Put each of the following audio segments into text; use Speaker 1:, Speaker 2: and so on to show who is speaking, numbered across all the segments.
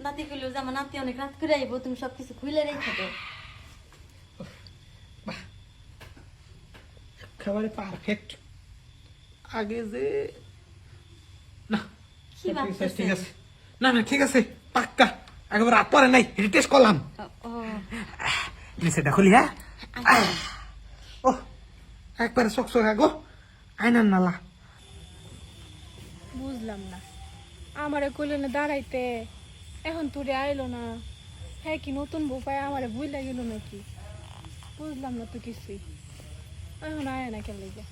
Speaker 1: নাতি কইলো যে আমার নাতি অনেক রাত করে আইবো, তুমি সবকিছু খুলে রেখে দাও।
Speaker 2: একেবারে পারফেক্ট। আগে যে না
Speaker 1: কি
Speaker 2: ঠিক আছে,
Speaker 1: ভাবতেছেন?
Speaker 2: ঠিক আছে, না না ঠিক আছে, পাক্কা একেবারে রাত পরে নাই, টেস্ট করলাম।
Speaker 1: ও
Speaker 2: নিচেটা খুলি, হ্যাঁ। ও একবারে চকচকা গো, আইনার নালা।
Speaker 3: বুঝলাম না, আমারে কইলে না দাঁড়াইতে, এখন তোরে আইলো না। হ্যাঁ কি নতুন বউ পায় আমারে ভুল লাগিল নাকি? বুঝলাম না তো কিছুই। এখন আয় না কেন লেগে?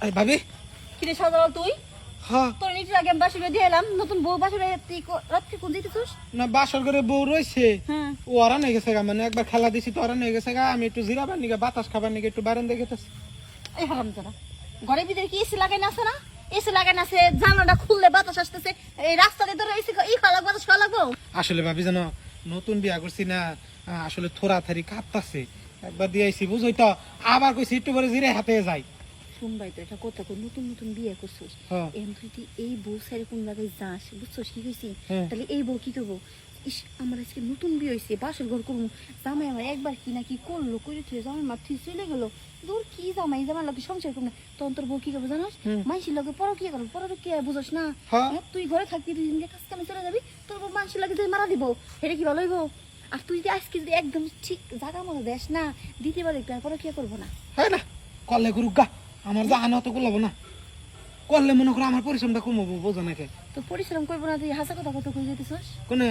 Speaker 2: এই ভাবি,
Speaker 1: কিরে সাজাল তুই?
Speaker 2: হ্যাঁ
Speaker 1: তোর নিচে আগে আমি বাসুরে দিয়ে এলাম, নতুন বউ বাসুরে তুই রাত্রি কোন দিতেছিস?
Speaker 2: না বাসর ঘরে বউ রয়েছে,
Speaker 1: হ্যাঁ
Speaker 2: ও অরান হয়ে গেছে গা, মানে একবার খেলা দিছি তো অরান হয়ে গেছে গা। আমি একটু জিরাবার নিগে বাতাস খাবার নিগে একটু বারান্দা গেতেছি।
Speaker 1: এই হারাম জানা, ঘরের ভিতরে কি এসি লাগাই না আছে না? এসি লাগাই না আছে, জানালাটা খুললে বাতাস আসতেছে, এই রাস্তা দিয়ে ধরে এসি ই খাওয়া লাগবো, বাতাস খাওয়া লাগবো।
Speaker 2: আসলে ভাবি জানো, নতুন বিয়া করছি না, আসলে থোড়া থারি কাঁপতাছে। একবার দিয়ে আইছি বুঝই তো, আবার কইছি একটু করে জিরে হাতে যাই।
Speaker 1: শুনবাই তো এটা কথা কই, নতুন নতুন বিয়ে করছিস,
Speaker 2: হ্যাঁ।
Speaker 1: এখন তুই এই বউ সাইরে কোন জায়গায় যাস, বুঝছিস কি কইছি?
Speaker 2: হ্যাঁ।
Speaker 1: তাহলে এই বউ কি করবো? ইস, আমার আজকে নতুন বিয়ে হয়েছে, বাসর ঘর করবো, জামাই আমার একবার কি না কি করলো, করে তুই জামাই মাথি চলে গেলো, দূর কি জামাই জামাই লোকে সংসার করবো না, তখন তোর বউ কি করবো জানাস? মাইসির লোকে পরও কি করবো, পরও কি বুঝোস না?
Speaker 2: হ্যাঁ।
Speaker 1: হ্যাঁ, তুই ঘরে থাকবি, তুই দিনকে কাজ কামে চলে যাবি, তোর বউ মাইসির লোকে যে মারা দিব, এটা কি ভালো হইব? আর তুই যদি আজকে যদি একদম ঠিক জায়গা মতো দেশ না, দ্বিতীয় বার দেখবি, পরে কি করবো না?
Speaker 2: হ্যাঁ না করলে করুক গা, আমার যা আনা তো করলাম না, করলে মনে করো আমার পরিশ্রমটা কমবো, বোঝো নাকি?
Speaker 1: তো পরিশ্রম করবো না, তুই হাসা কথা কত কই যেতেছিস?
Speaker 2: কোনে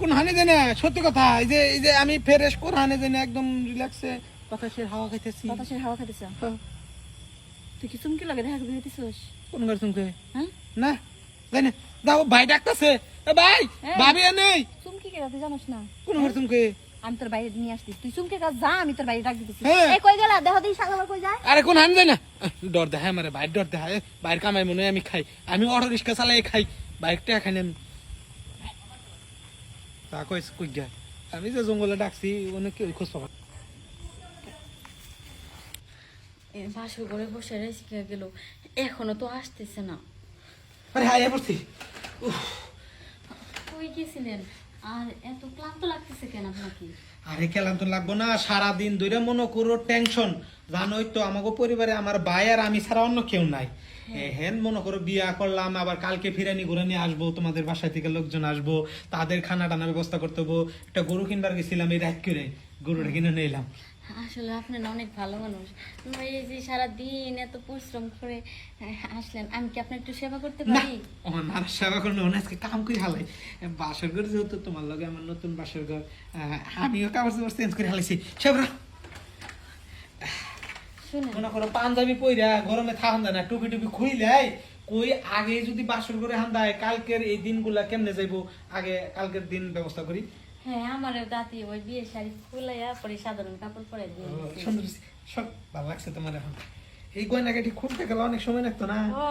Speaker 2: কোন হানি দেনে সত্যি কথা, এই যে আমি ফ্রেশ করে হানি দেনে একদম রিল্যাক্সে বাতাসের হাওয়া খাইতেছি।
Speaker 1: বাতাসের হাওয়া খাইতেছ?
Speaker 2: হ্যাঁ।
Speaker 1: তুই কি চুমকি লাগে দেখা যেতেছিস?
Speaker 2: কোন গাড়ি চুমকে?
Speaker 1: হ্যাঁ,
Speaker 2: না জানি না, যাও ভাই ডাকতেছে, এ ভাই
Speaker 1: এই।
Speaker 2: ভাবি নেই,
Speaker 1: চুমকি কে তুই জানিস না?
Speaker 2: কোন গাড়ি চুমকে?
Speaker 1: আমি তোর বাইরে নিয়ে আসছি, তুই চুমকে কাজ যা, আমি তোর বাইরে ডাক দিতেছি।
Speaker 2: হ্যাঁ।
Speaker 1: এই কই গেলা, দেহ দিই সাগর কই যায়?
Speaker 2: আরে কোন হানি দেয় না, ডর দেখায় আমার, বাইর ডর দেখায়, বাইর কামাই মনে হয় আমি খাই, আমি অটো রিক্সা চালাই খাই, বাইকটা খাই না আমি। তা কই কই যায়, আমি যে জঙ্গলে ডাকছি অনেক কি খোঁজ পাবা।
Speaker 1: বাসর ঘরে বসে রেসি গেল, এখনো তো আসতেছে না।
Speaker 2: আরে হাই পড়ছি।
Speaker 1: কই গেছিলেন? আর এত ক্লান্ত লাগতেছে কেন আপনাকে?
Speaker 2: আরে কেলাম তো লাগবো না, সারাদিন ধরে মনে করো টেনশন, জানোই তো আমাকে পরিবারে আমার ভাই আর আমি ছাড়া অন্য কেউ নাই। হেন মনে করো বিয়া করলাম, আবার কালকে ফিরানি ঘুরে নিয়ে আসবো, তোমাদের বাসায় থেকে লোকজন আসবো, তাদের খানা টানা ব্যবস্থা করতে হবো। একটা গরু কিনবার গেছিলাম এই রাত করে, গরুটা কিনে নিয়ে এলাম।
Speaker 1: আসলে আপনি না অনেক ভালো মানুষ, এই যে সারাদিন এত পরিশ্রম করে আসলেন, আমি কি আপনার একটু সেবা করতে
Speaker 2: না
Speaker 1: পারি?
Speaker 2: আমার সেবা করলে মনে আজকে কাম করে হালাই, বাসর ঘর যেহেতু তোমার লগে আমার নতুন বাসর ঘর, আমিও কাপড় চোপড় চেঞ্জ করে হালাইছি সেবরা।
Speaker 1: শুনেন,
Speaker 2: মনে করো পাঞ্জাবি পইরা গরমে থাকুন না, টুপি টুপি খুইলাই কই আগে যদি বাসর করে হান্দায়, কালকের এই দিনগুলা কেমনে যাইবো, আগে কালকের দিন ব্যবস্থা করি।
Speaker 1: হ্যাঁ আমারও দাদি ওই বিয়ের শাড়ি খুলাইয়া পরে সাধারণ কাপড় পরে দিয়ে দিয়েছে।
Speaker 2: সুন্দর সব ভালো লাগছে তোমার এখন, এই গয়নাগাটি খুলতে গেলে অনেক সময় লাগতো না।
Speaker 1: ও